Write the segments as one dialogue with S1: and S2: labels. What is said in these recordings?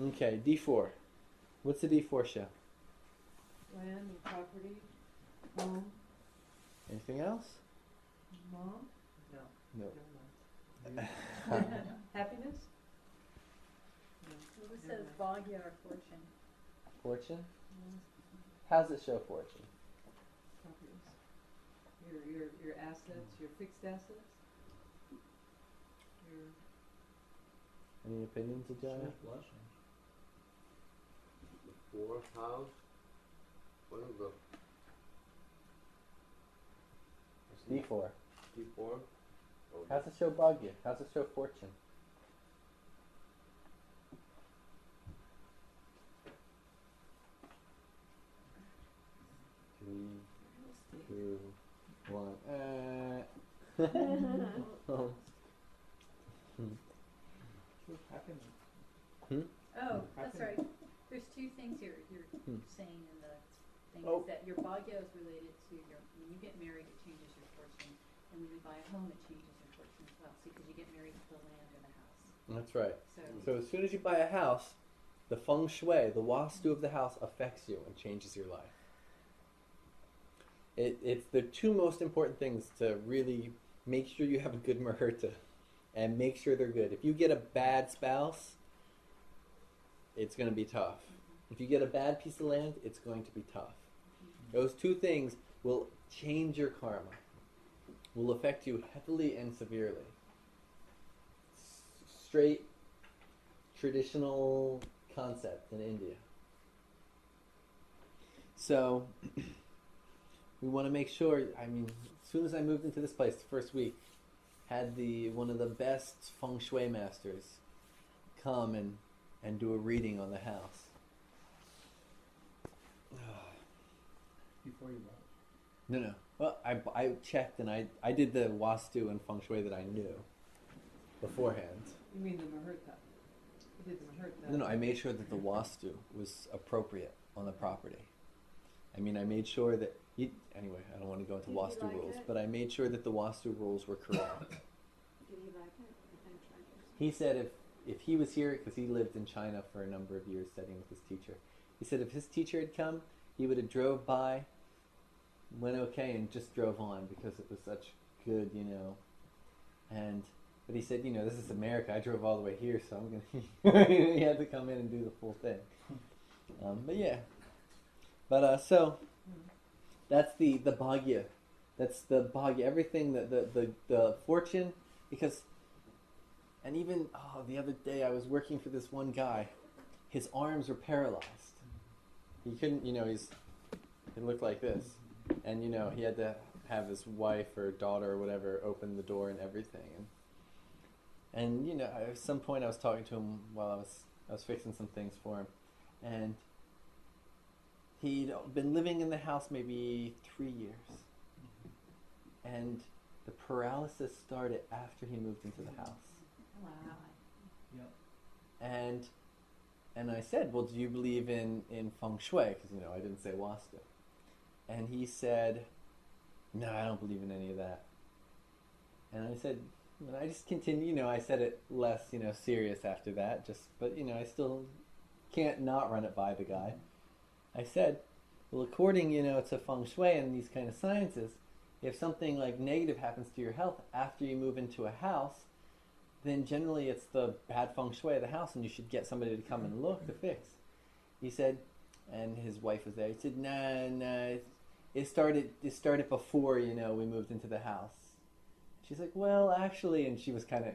S1: Okay, D4. What's the D4 show?
S2: Land and property, home,
S1: Anything else?
S2: mom, no,
S1: No.
S2: never mind. Happiness? No,
S3: Who
S2: never
S3: says
S2: mind.
S3: Bhagya or fortune?
S1: Fortune?
S2: No,
S1: How's it show fortune?
S2: properties. Your assets, your fixed assets. Your
S1: Any opinions, Ajaya?
S4: Blessing.
S5: The fourth house. What is the
S1: D4.
S5: D4? Oh,
S1: How's it show Bhagya? How's it show fortune? Three, two, one. Oh.
S4: Happiness.
S3: Oh, that's
S4: Happiness.
S3: right. There's two things you're
S1: Hmm.
S3: saying in the thing
S1: Oh.
S3: is that your Bhagya is related to when you get married, it changes your fortune, and when you buy a home, it changes your fortune as well. So because you get married to the land or the house.
S1: That's right.
S3: So
S1: So as soon as you buy a house, the feng shui, the wastu of the house affects you and changes your life. It's the two most important things to really make sure you have a good muhurta and make sure they're good. If you get a bad spouse, it's going to be tough. If you get a bad piece of land, it's going to be tough. Those two things will change your karma, will affect you heavily and severely. Straight traditional concept in India. So we want to make sure, I mean, as soon as I moved into this place the first week, had one of the best feng shui masters come and do a reading on the house.
S4: Before you left.
S1: No. Well, I checked and I did the wastu and feng shui that I knew beforehand.
S2: You mean the Muhurta? You did the Muhurta.
S1: No, I made sure that the wastu was appropriate on the property. I mean, I made sure that anyway, I don't want to go into
S3: Did he
S1: wastu
S3: like
S1: rules,
S3: it?
S1: but I made sure that the wastu rules were correct.
S3: did he like it?
S1: He said if he was here, because he lived in China for a number of years studying with his teacher, he said if his teacher had come, he would have drove by, went okay, and just drove on because it was such good, but he said, this is America. I drove all the way here, so I'm gonna. He had to come in and do the full thing. But yeah. But so that's the bhagya. That's the bhagya. Everything the fortune, because. And even the other day I was working for this one guy. His arms were paralyzed. He couldn't, he looked like this. And, he had to have his wife or daughter or whatever open the door and everything. And at some point I was talking to him while I was fixing some things for him. And he'd been living in the house maybe 3 years. And the paralysis started after he moved into the house.
S3: Wow.
S4: Yep.
S1: And I said, well, do you believe in feng shui? Because, I didn't say wastu. And he said, no, I don't believe in any of that. And I said, and I just continued, I said it less, serious after that, but I still can't not run it by the guy. I said, well, according, to feng shui and these kind of sciences, if something like negative happens to your health after you move into a house, then generally it's the bad feng shui of the house and you should get somebody to come and look to fix. He said, and his wife was there, he said, nah, it started before, we moved into the house. She's like, well, actually, and he was kind of,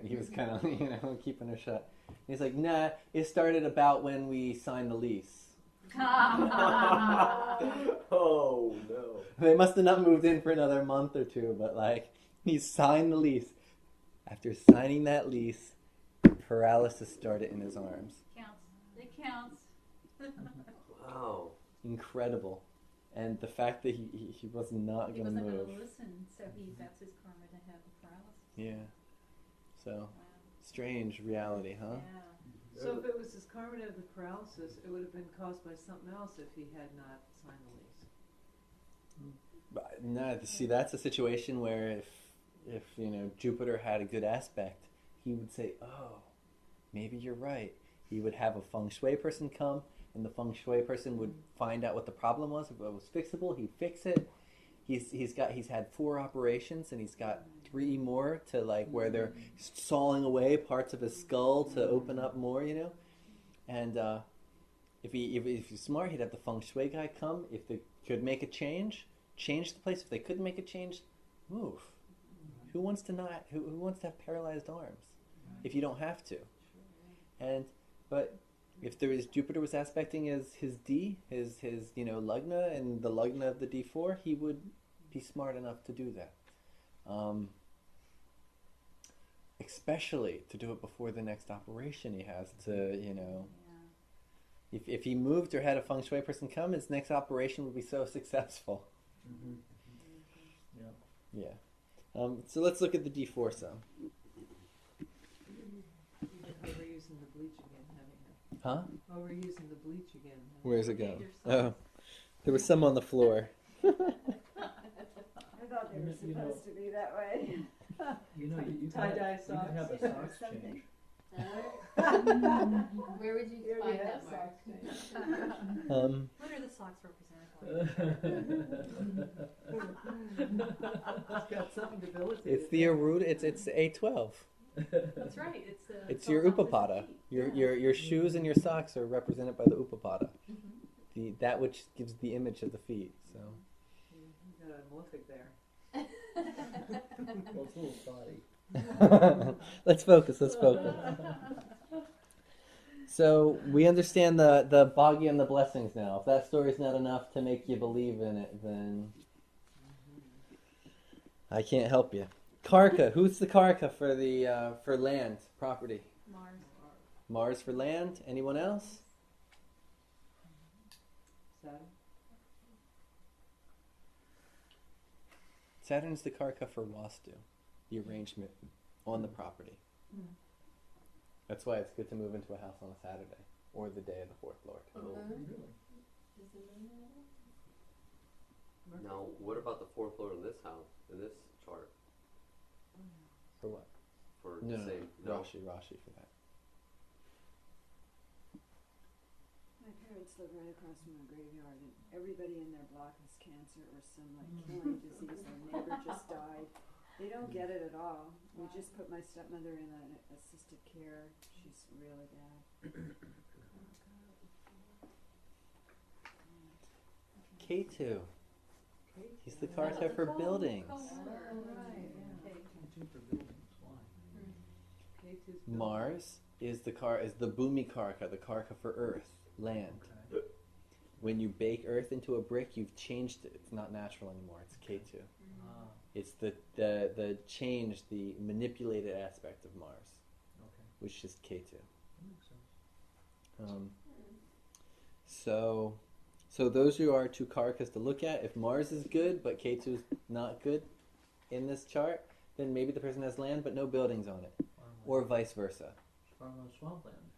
S1: keeping her shut. He's like, nah, it started about when we signed the lease.
S5: Oh no.
S1: They must have not moved in for another month or two, but he signed the lease. After signing that lease, paralysis started in his arms.
S3: Counts. It counts.
S5: Wow.
S1: Incredible. And the fact that he was not
S3: He
S1: going to
S3: wasn't
S1: move.
S3: going to listen, so that's his karma to have the paralysis.
S1: Yeah. So,
S3: Wow.
S1: strange reality, huh?
S3: Yeah.
S2: So if it was his karma to have the paralysis, it would have been caused by something else if he had not signed the lease.
S1: But no, see, that's a situation where if Jupiter had a good aspect, he would say, oh, maybe you're right. He would have a feng shui person come, and the feng shui person would find out what the problem was. If it was fixable, he'd fix it. He's had 4 operations, and he's got 3 more to like where they're sawing away parts of his skull to open up more, you know. And if he's smart, he'd have the feng shui guy come. If they could make a change the place. If they couldn't make a change, move. Who wants to have paralyzed arms if you don't have to? But if Jupiter was aspecting his D, his lugna, and the lugna of the D4, he would be smart enough to do that. Especially to do it before the next operation he has to, If he moved or had a feng shui person come, his next operation would be so successful. Yeah. So let's look at the D4 some.
S2: We're using the bleach again, having it.
S1: Huh?
S2: Oh, we're using the bleach again.
S1: Where's it go?
S3: Okay, there's some.
S1: Oh, there was some on the floor.
S6: I thought they were supposed to be that way.
S4: You know, you
S2: Tie-dye
S4: can have a
S6: socks.
S4: socks change.
S3: Where would you
S6: We already
S3: find
S6: have
S3: that, Mark?
S6: socks.
S3: What are the socks represented
S2: It's got something debilitated.
S1: It's the Aruda. It's A12.
S3: That's right.
S1: It's your upapada. Your shoes and your socks are represented by the upapada. That which gives the image of the feet. So.
S2: You got a malefic there.
S4: Well, it's a little spotty.
S1: Let's focus. So we understand the bhagya and the blessings now. If that story's not enough to make you believe in it, then I can't help you. Karka. Who's the Karka for land property?
S3: Mars.
S1: Mars for land. Anyone else?
S2: Saturn?
S1: Saturn's the Karka for Vastu, the arrangement on the property. That's why it's good to move into a house on a Saturday or the day of the 4th Lord.
S5: Oh,
S4: Really?
S3: Is the moon in it?
S5: now, what about the 4th Lord in this house, in this chart?
S1: For what?
S5: For
S1: No,
S5: the same, no.
S1: Rashi for that.
S6: My parents live right across from a graveyard, and everybody in their block has cancer or some killing disease. Their neighbor just died. They don't get it at all. We just put my stepmother in an assisted care. She's really bad.
S1: K2. He's the Karka for buildings.
S2: Right, yeah.
S4: Two for buildings. Why?
S2: K2's building.
S1: Mars is the Bhumi Karka, the Karka for earth, land.
S4: Okay.
S1: When you bake earth into a brick, you've changed it. It's not natural anymore. It's K2.
S4: Ah,
S1: It's the change, the manipulated aspect of Mars,
S4: okay.
S1: which is K2.
S4: That makes sense.
S1: So those are our 2 Karkas to look at. If Mars is good, but K2 is not good in this chart, then maybe the person has land, but no buildings on it. Or vice versa.
S4: Farmland, swampland.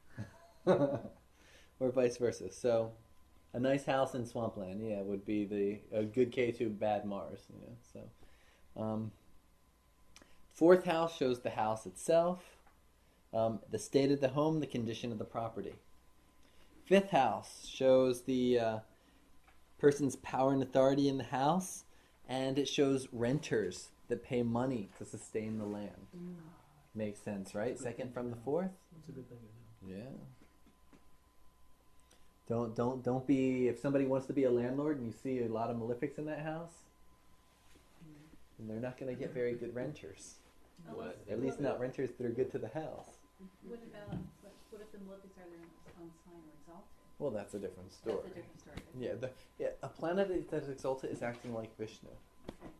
S1: Or vice versa. So a nice house in swampland, would be a good K2, bad Mars. So 4th house shows the house itself, the state of the home, the condition of the property. 5th house shows the person's power and authority in the house, and it shows renters that pay money to sustain the land. Makes sense, right? Second from the 4th.
S4: That's a good thing to know.
S1: Yeah. Don't be, if somebody wants to be a landlord and you see a lot of malefics in that house, then they're not going to get very good renters.
S5: What?
S1: At least not renters that are good to the house.
S3: What about, what if the malefics are their own sign or exalted?
S1: Well, that's a different story.
S3: That's a different story.
S1: Yeah, a planet that is exalted is acting like Vishnu.
S3: Okay.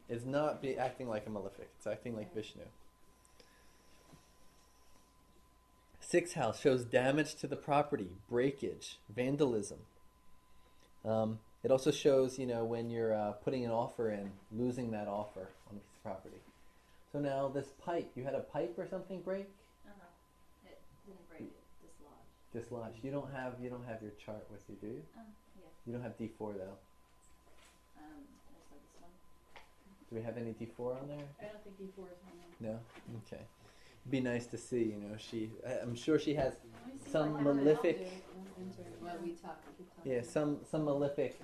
S1: It's not acting like a malefic. It's acting like Vishnu. 6th house shows damage to the property, breakage, vandalism. It also shows, when you're putting an offer in, losing that offer on a piece of property. So now this pipe, you had a pipe or something break?
S3: It didn't break, it dislodged.
S1: Dislodged. You don't have your chart with you, do you?
S3: Yeah.
S1: You don't have D4 though.
S3: Just like this one.
S1: Do we have any D4 on there?
S3: I don't think D4 is on there.
S1: No? Okay. be nice to see. You know, I'm sure she has
S3: Let me see
S1: some
S3: what happens.
S1: malefic,
S3: While we talk, keep talking.
S1: yeah, some malefic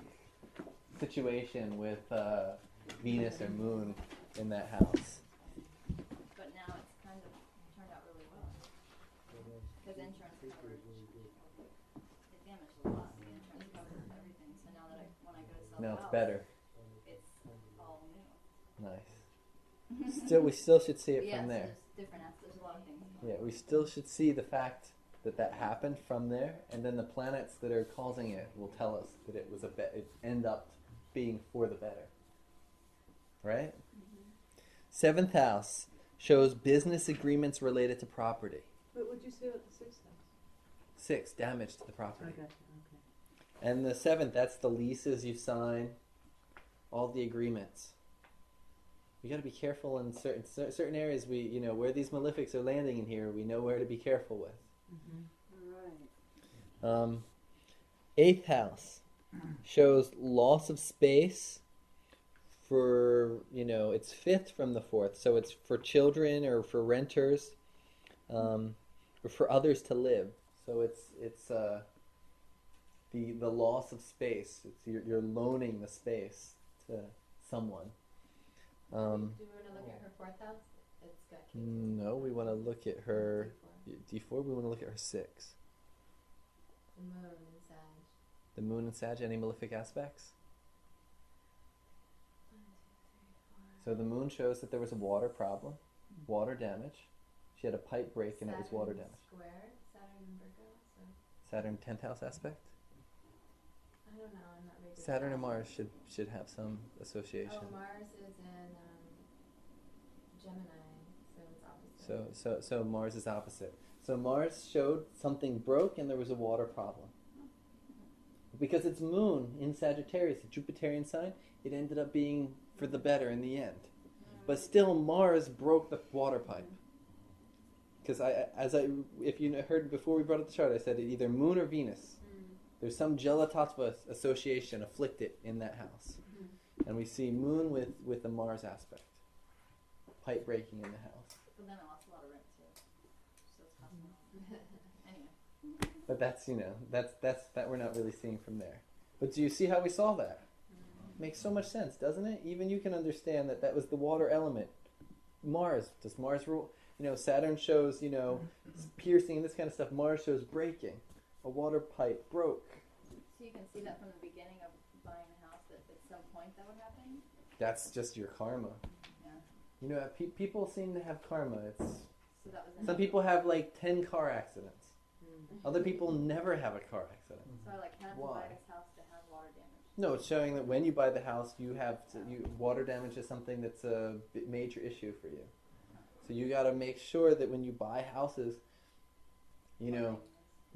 S1: situation with Venus or Moon in that house.
S7: But now it's kind of turned out really well. Because insurance coverage, it damaged a lot. The insurance covers everything. So now that when I go to sell
S1: Now
S7: the
S1: it's
S7: house,
S1: better.
S7: it's all new.
S1: Nice. We still should see it
S7: But yeah,
S1: from
S7: so
S1: there.
S7: there's different aspects. There's a lot of things.
S1: Yeah, we still should see the fact that happened from there, and then the planets that are causing it will tell us that it was it ended up being for the better. Right? Seventh house shows business agreements related to property.
S2: What would you say about the sixth house?
S1: 6, damage to the
S2: I
S1: property.
S2: got you, okay.
S1: And the 7th, that's the leases you sign, all the agreements. We got to be careful in certain areas. We, you know, where these malefics are landing in here, we know where to be careful with.
S6: Right.
S1: 8th house shows loss of space for, you know, it's 5th from the 4th, so it's for children or for renters, or for others to live. So it's the loss of space. It's you're loaning the space to someone.
S7: Do we want to look at her fourth house? It's got kids.
S1: No, we want to look at her
S7: D4.
S1: D4. We want to look at her 6.
S7: The moon and Sag.
S1: The moon and Sag. Any malefic aspects?
S7: 1, 2, 3, 4.
S1: So the moon shows that there was a water problem, water damage. She had a pipe break and it was water damage.
S7: Square, Saturn and Virgo. So
S1: Saturn 10th house aspect.
S7: I don't know. I'm not very good.
S1: Saturn
S7: at
S1: and
S7: that.
S1: Mars should have some association.
S7: Oh, Mars is in Gemini, so it's opposite.
S1: So Mars is opposite. So Mars showed something broke and there was a water problem. Because it's moon in Sagittarius, a Jupiterian sign, it ended up being for the better in the end. But still, Mars broke the water pipe. Because if you heard before we brought up the chart, I said either Moon or Venus. There's some Jala-tattva association afflicted in that house. And we see Moon with the Mars aspect. Pipe breaking in the house.
S7: But then I lost a lot of rent too, so it's possible. Anyway.
S1: But that's, you know, that's that we're not really seeing from there. But do you see how we saw that? Makes so much sense, doesn't it? Even you can understand that was the water element. Mars, does Mars rule? You know, Saturn shows, you know, piercing and this kind of stuff. Mars shows breaking. A water pipe broke.
S7: So you can see that from the beginning of buying a house that at some point that would happen?
S1: That's just your karma.
S7: Yeah.
S1: You know, people seem to have karma.
S7: So that was
S1: Some people have like 10 car accidents. Other people never have a car accident.
S7: So I had to
S1: Why?
S7: buy this house to have water damage.
S1: No, it's showing that when you buy the house, water damage is something that's a major issue for you. So you got to make sure that when you buy houses, you know,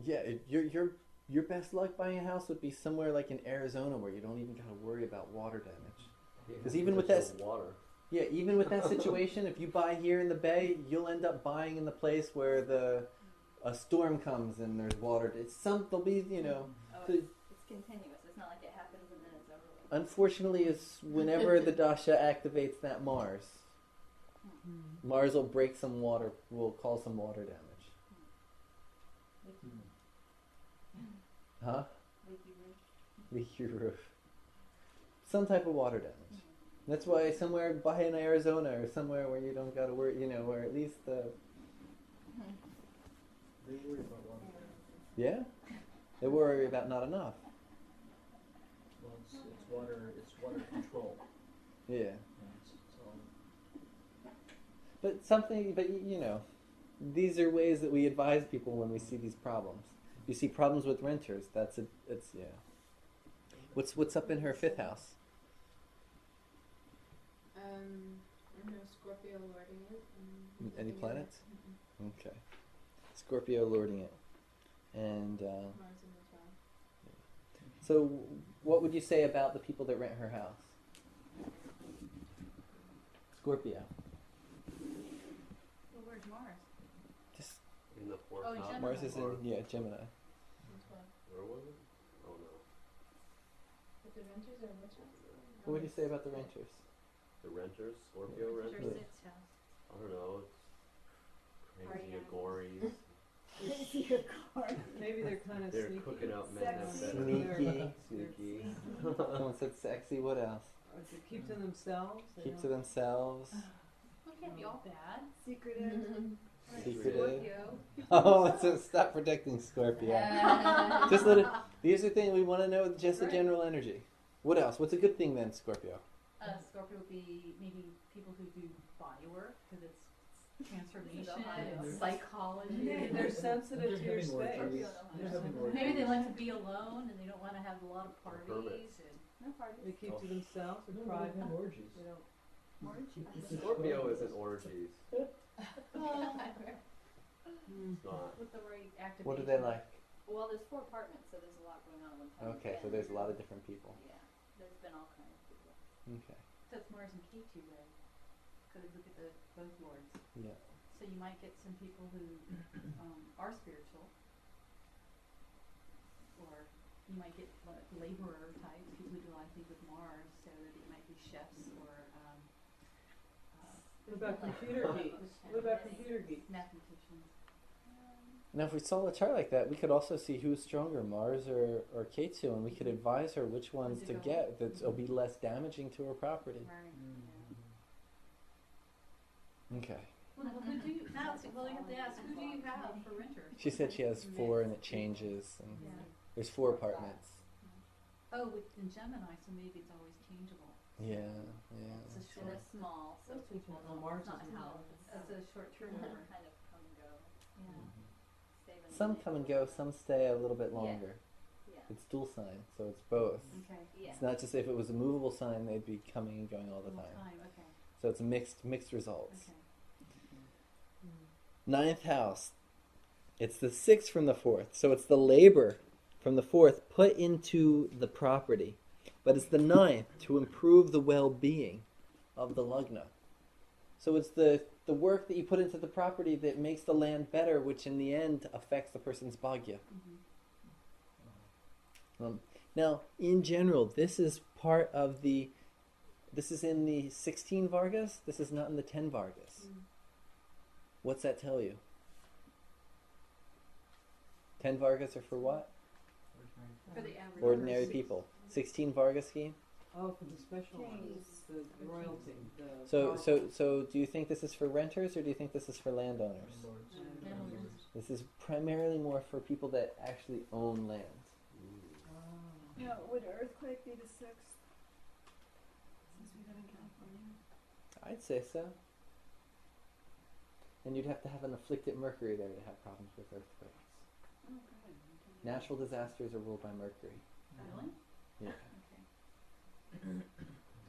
S1: yeah, your best luck buying a house would be somewhere like in Arizona where you don't even got to worry about water damage. Because even with that,
S5: water.
S1: yeah, even with that situation, if you buy here in the Bay, you'll end up buying in the place where a storm comes and there's water. There'll be, you know.
S7: Oh,
S1: the-
S7: it's continuous. It's not like it happens and then it's over with.
S1: Unfortunately, it's whenever the dasha activates that Mars. Mars will break some water, will cause some water damage. Huh?
S7: Leaky roof.
S1: Leaky roof. Some type of water damage. That's why somewhere by in Arizona or somewhere where you don't gotta worry, you know, where at least
S4: They worry about water.
S1: yeah? They worry about not enough.
S4: Well, it's water control.
S1: Yeah.
S4: Yeah, it's all.
S1: But you know, these are ways that we advise people when we see these problems. You see problems with renters, it's yeah. What's up in her 5th house?
S7: I know Scorpio lording it.
S1: Any planets? Okay. Scorpio lording it. And
S7: Mars in the 12th.
S1: so what would you say about the people that rent her house? Scorpio.
S7: Well, where's Mars?
S1: Just
S5: In the fourth
S7: Oh,
S5: house.
S7: Gemini.
S1: Mars is in Gemini.
S7: In 12th.
S5: Where was it? Oh no.
S7: But the renters are which house?
S1: What would you say about the renters?
S5: The renters? Scorpio
S7: Renters
S5: renters?
S7: are 6th house.
S5: I don't know. It's Maybe Agories.
S2: Maybe they're kind of
S5: They're
S2: sneaky.
S5: cooking out men that
S6: Sexy.
S5: better.
S1: Sneaky.
S5: Sneaky.
S1: Someone said sexy. What else?
S2: Or they keep to themselves. They
S1: Keep to
S2: don't-
S1: themselves.
S3: Well, it can't be all bad.
S6: Secretive.
S1: Secretive.
S3: Scorpio.
S1: Oh, so stop protecting Scorpio. Just let it. These are things we want to know. Just the
S3: Right.
S1: general energy. What else? What's a good thing then, Scorpio?
S3: Scorpio would be maybe people who do body work because it's transformation
S7: Ohio.
S3: and psychology.
S2: They're sensitive to your
S4: They're having
S2: space.
S4: orgies. They're having orgies.
S3: Maybe they like to be alone and they don't want to have a lot of
S5: Hermits.
S3: parties. And
S7: No parties.
S2: They keep to themselves.
S4: No,
S2: They're
S4: they
S2: private.
S4: have orgies.
S2: They don't.
S5: Scorpio isn't orgies.
S2: Mm.
S5: It's not.
S3: with the right activation.
S1: What do they like?
S7: Well, there's 4 apartments, so there's a lot going on at one time.
S1: Okay, so there's a lot of different people.
S7: Yeah, there's been all kinds of people.
S1: Okay.
S3: That's Mars and K2 way. Because look at the both lords.
S1: Yeah.
S3: So you might get some people who are spiritual, or you might get like laborer types, people who do a lot of things with Mars, so that it might be chefs or
S2: What about computer geeks? What about computer geeks?
S3: mathematicians.
S1: Now, if we saw a chart like that, we could also see who's stronger, Mars or K2, and we could advise her which ones to get that'll be less damaging to her property.
S3: Right.
S1: Okay.
S3: Well, who do you, now, well, you have to ask, who do you have for renters?
S1: She said she has 4 and it changes, and
S3: Yeah.
S1: there's 4 apartments.
S3: Oh, in Gemini, so maybe it's always changeable.
S1: Yeah,
S3: It's
S1: yeah.
S3: a
S7: And
S3: short,
S7: it's small, so
S2: That's
S7: people
S2: what
S7: don't,
S2: Mars
S7: it's not
S2: is
S7: a
S2: in
S7: house.
S3: it's a short term
S7: Kind
S3: over.
S7: of come and go.
S3: Yeah.
S7: Stay when
S1: Some
S7: they
S1: come and
S7: need
S1: go,
S7: to.
S1: some stay a little bit
S7: Yeah.
S1: longer.
S7: Yeah.
S1: It's dual sign, so it's both.
S3: Okay.
S7: Yeah.
S1: It's not just if it was a movable sign, they'd be coming and going all the
S3: Full
S1: time.
S3: okay.
S1: So it's mixed results.
S3: Okay.
S1: Ninth house. It's the 6th from the 4th. So it's the labor from the 4th put into the property. But it's the 9th to improve the well-being of the lugna. So it's the work that you put into the property that makes the land better, which in the end affects the person's bhagya. Now, in general, this is part of this is in the 16 Vargas. This is not in the 10 Vargas. What's that tell you? 10 Vargas are for what?
S3: For the average
S1: Ordinary
S3: person.
S1: people. 16 Vargas scheme.
S2: Oh, for the special ones,
S6: Kings.
S2: the royalty, the.
S1: So do you think this is for renters or do you think this is for landowners?
S3: Landlords.
S1: This is primarily more for people that actually own land.
S2: Ah.
S6: Now, would earthquake be the 6th? Since we live in California?
S1: I'd say so. And you'd have to have an afflicted Mercury there to have problems with earthquakes.
S6: Oh, good. Okay.
S1: Natural disasters are ruled by Mercury.
S3: Really?
S1: Yeah.
S3: Okay.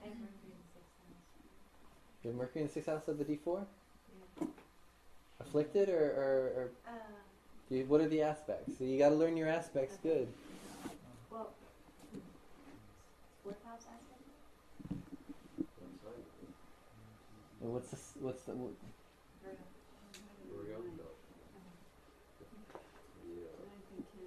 S7: I have Mercury in the 6th house.
S1: You have Mercury in the 6th house of the D4? Afflicted or what are the aspects? So you got to learn your aspects good.
S7: Well, 4th house aspect?
S1: And what's the
S7: Virgo.
S5: Here we go. No. Yeah.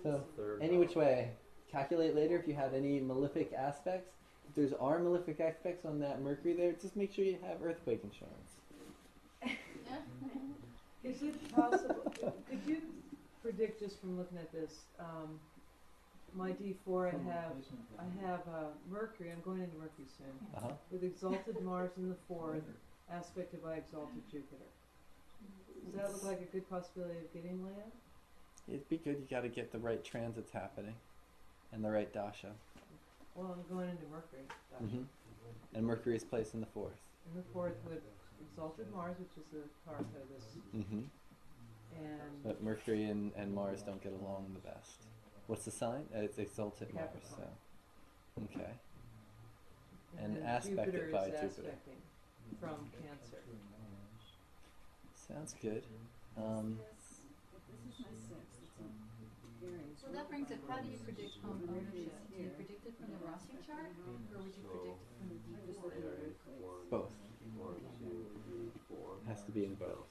S1: so
S5: Third
S1: any
S5: house.
S1: which way? Calculate later if you have any malefic aspects. If there's are malefic aspects on that Mercury there, just make sure you have earthquake insurance.
S2: Is it possible, could you predict just from looking at this, my D4, I have Mercury, I'm going into Mercury soon,
S1: Uh-huh.
S2: with exalted Mars in the 4th, aspected by exalted Jupiter. Does that look like a good possibility of getting land?
S1: It'd be good. You got to get the right transits happening, and the right dasha.
S2: Well, I'm going into Mercury.
S1: Hmm. And Mercury is placed in the 4th.
S2: In the 4th with exalted Mars, which is the part of this,
S1: Mm-hmm.
S2: and
S1: But Mercury and Mars don't get along the best. What's the sign? It's exalted Mars.
S2: Capricorn.
S1: So, okay. And
S2: then
S1: aspected
S2: Jupiter
S1: by
S2: is
S1: Jupiter.
S2: aspecting from Cancer.
S1: Sounds good.
S6: This is my 6th. It's in Aries.
S3: Well, that brings up, how do you predict home
S6: Mercury
S3: ownership?
S6: is
S3: Do you
S6: here.
S3: predict it from the Rasi chart, or would you predict it from the
S6: I'm just
S3: D4?
S6: looking at
S5: There is
S6: earthquakes.
S1: Both.
S5: 1, 2, 3, 4.
S1: Has to be in both.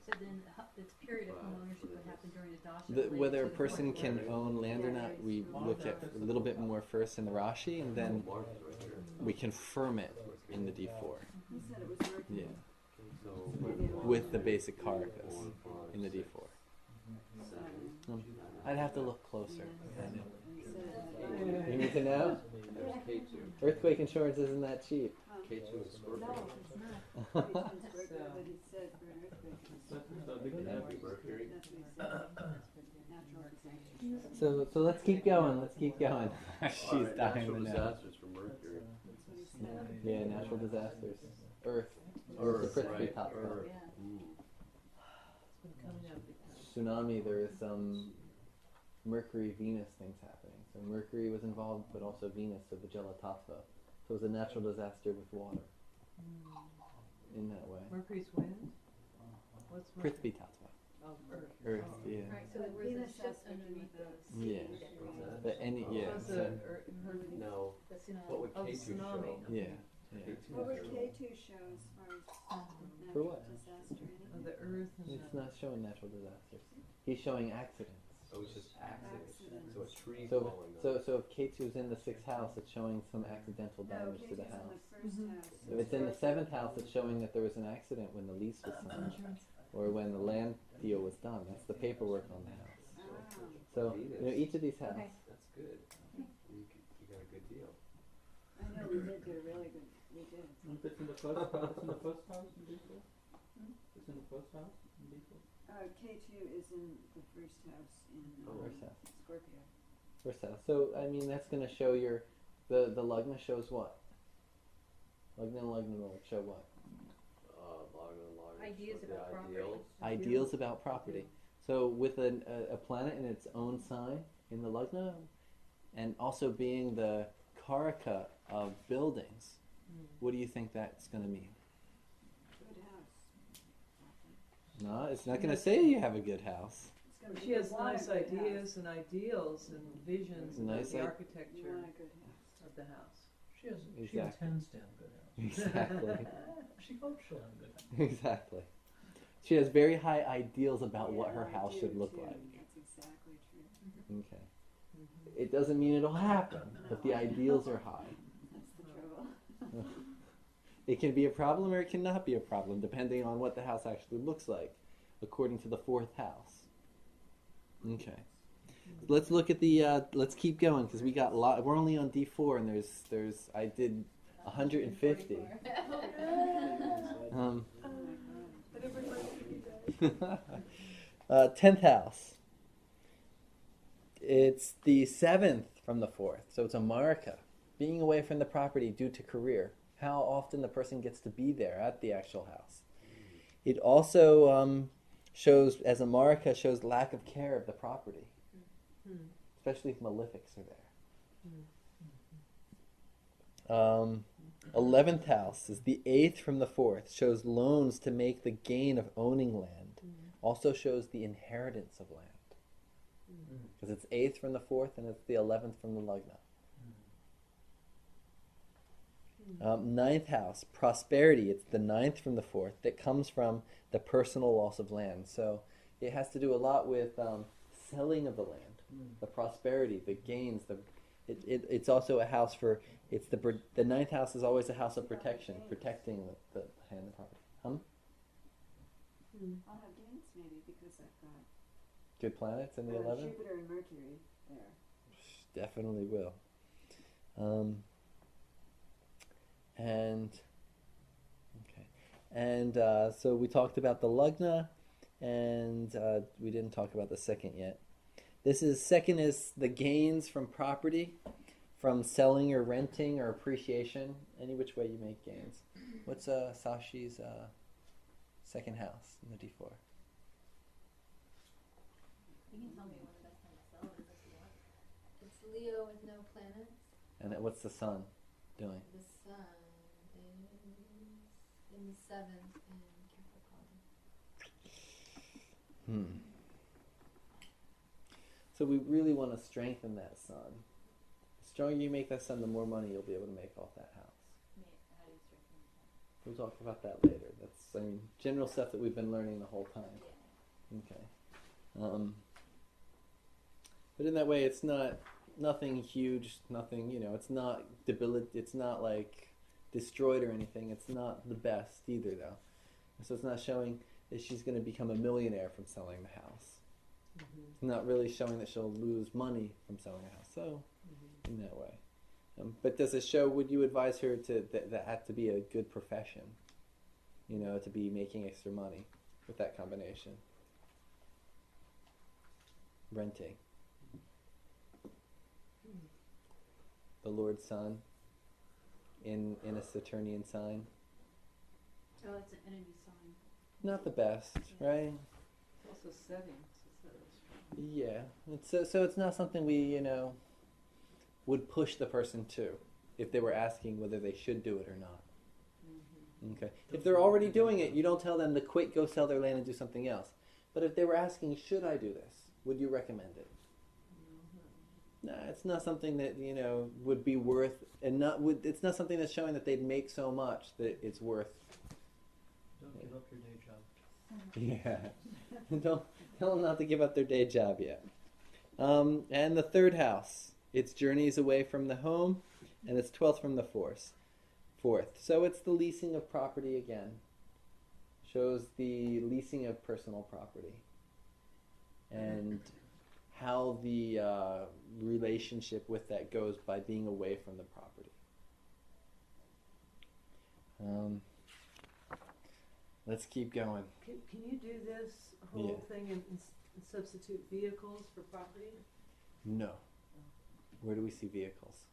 S3: So then, this period of home ownership would happen during a dasha.
S1: Whether a
S3: related to the
S1: person
S3: fourth
S1: can
S3: lord.
S1: own land or not, we look at a little bit more first in the Rashi, and then
S5: Mars is right here.
S1: we confirm it in the D4.
S6: He said it was Mercury.
S1: Yeah.
S5: So
S1: with the basic caracas in the D4. I'd have to look closer at it. You need to know?
S5: There's K2.
S1: Earthquake insurance isn't that cheap.
S5: K2 is Scorpio.
S6: But he said for an earthquake,
S5: Happy Mercury.
S6: that's what he said. Natural disasters.
S1: So let's keep going. Let's keep going. She's
S5: Alright,
S1: dying
S5: natural
S1: to know.
S5: disasters for Mercury.
S6: That's what he said.
S1: Yeah, natural disasters. Earth.
S5: Earth,
S1: the Prithvi
S5: right,
S1: Tattva.
S5: Earth.
S2: Yeah.
S5: Mm.
S2: It's been coming out big time.
S1: Tsunami. There is some Mercury-Venus things happening. So Mercury was involved, but also Venus, so the Jala Tattva. So it was a natural disaster with water in that way.
S2: Mercury's wind? What's
S1: Prithvi
S2: Mercury?
S1: Tattva.
S2: Oh, Earth.
S1: Earth,
S2: Oh.
S1: yeah.
S3: Right, so
S6: But
S3: there was a
S6: Venus
S3: ship
S6: has to do
S3: underneath
S6: with
S3: the
S6: the
S1: Yeah.
S3: sea.
S1: But any, yeah.
S2: What's
S1: So,
S2: the
S5: No.
S3: The tsunami.
S5: What would
S2: Oh,
S5: K2
S2: tsunami.
S5: show?
S1: yeah.
S5: K2
S6: What would
S5: show.
S6: K2 show as far as
S1: For
S6: natural
S1: what?
S6: disaster?
S2: of
S6: Anything?
S2: the Earth and
S1: It's
S2: the...
S1: not showing natural disasters. He's showing accidents.
S5: Oh, it's just accidents.
S6: Accidents.
S5: So a tree
S1: So,
S5: falling on
S1: so if K2 is in the 6th house, it's showing some accidental
S6: No,
S1: damage to
S6: K2's
S1: the
S6: in
S1: house.
S6: the first
S2: Mhm.
S6: house.
S1: If it's in the 7th house, it's showing that there was an accident when the lease was signed, or when the land deal was done. That's the paperwork on the house.
S6: Ah,
S1: So, each of these houses.
S3: Okay.
S5: That's good. You got a good deal.
S6: I know we did do a really good, we did.
S4: If it's in the first, it's in the first house in D4? It's in the first house in D4?
S6: K2 is in the first house in
S5: Oh.
S1: First house.
S6: Scorpio.
S1: First house. So, I mean, that's going to show your. The Lagna shows what? Lagna and Lagna will show what?
S5: Logna.
S3: Ideas
S5: the
S3: about property.
S5: ideals.
S1: Ideals about property. So, with a planet in its own sign in the Lagna, and also being the Karaka of buildings, what do you think that's going to mean?
S6: Good house.
S1: No, it's not going to say you have a good house.
S6: It's gonna be
S2: She has
S6: you want a
S2: nice
S6: good house.
S2: ideas and ideals and visions about
S1: Nice
S2: the
S1: i-
S6: You
S2: architecture
S6: want a good house.
S2: of the house.
S4: She
S1: Exactly.
S4: intends to have a good house.
S1: Exactly.
S4: She hopes she'll have a good house.
S1: Exactly. She has very high ideals about what her
S6: Yeah, I
S1: house
S6: do
S1: should look
S6: too.
S1: like.
S6: That's exactly true.
S1: Okay. It doesn't mean it'll happen, but the ideals are high.
S6: That's the trouble.
S1: It can be a problem or it cannot be a problem, depending on what the house actually looks like, according to the 4th house. Okay. Let's look at the. Let's keep going because we got a lot. We're only on D4, and there's. I did 150.
S6: Oh my God.
S1: 10th house. It's the 7th from the 4th, so it's a marika. Being away from the property due to career. How often the person gets to be there at the actual house. It also shows, as a marika, shows lack of care of the property, especially if malefics are there. 11th house is the 8th from the 4th, shows loans to make the gain of owning land. Also shows the inheritance of land. Because it's 8th from the 4th and it's the 11th from the Lagna. 9th house, prosperity. It's the 9th from the 4th that comes from the personal loss of land. So it has to do a lot with selling of the land, the prosperity, the gains. It's also a house for. It's the 9th house is always a house of protection, protecting the hand and property.
S6: I'll have gains maybe because I've got
S1: Good planets in the 11th.
S6: Jupiter and Mercury there.
S1: Definitely will. So we talked about the Lagna, and we didn't talk about the second yet. Second is the gains from property, from selling or renting or appreciation, any which way you make gains. What's Sashi's second house in the D4?
S7: You can tell me when the best time to sell it is if you want. It's Leo with no planets.
S1: And what's the sun doing?
S7: The sun is in the 7th in Capricorn.
S1: So we really want to strengthen that sun. The stronger you make that sun, the more money you'll be able to make off that house.
S7: How do you strengthen the sun?
S1: We'll talk about that later. That's, general stuff that we've been learning the whole time. Okay. But in that way, it's nothing huge, nothing, it's not it's not like destroyed or anything. It's not the best either, though. So it's not showing that she's going to become a millionaire from selling the house.
S2: Mhm.
S1: It's not really showing that she'll lose money from selling a house. So,
S2: Mhm.
S1: in that way. But does it show, would you advise her that to be a good profession? You know, to be making extra money with that combination? Renting. The Lord's Son in a Saturnian sign.
S3: Oh, it's an enemy sign.
S1: Not the best, right?
S2: It's also setting. So it's
S1: Yeah. So it's not something we, would push the person to if they were asking whether they should do it or not.
S2: Mhm.
S1: Okay. If they're already doing it, you don't tell them to quit, go sell their land and do something else. But if they were asking, should I do this? Would you recommend it? No, it's not something that, would be worth, and it's not something that's showing that they'd make so much that it's worth.
S4: Don't give up your day job.
S1: Yeah. Don't tell them not to give up their day job yet. And the third house, its journeys away from the home, and its 12th from the fourth. So it's the leasing of property again. Shows the leasing of personal property. And how the relationship with that goes by being away from the property. Let's keep going.
S2: Can you do this whole
S1: Yeah.
S2: thing and substitute vehicles for property?
S1: No. Where do we see vehicles?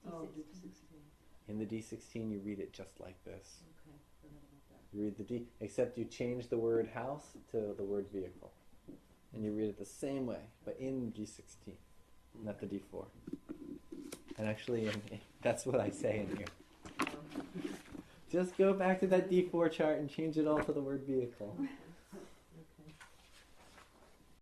S2: Oh,
S3: D16.
S2: D16.
S1: In the D16, you read it just like this.
S2: Okay, forgot about that.
S1: You read the D, except you change the word house to the word vehicle. And you read it the same way, but in the D16, not the D4. And actually, that's what I say in here. Just go back to that D4 chart and change it all to the word vehicle.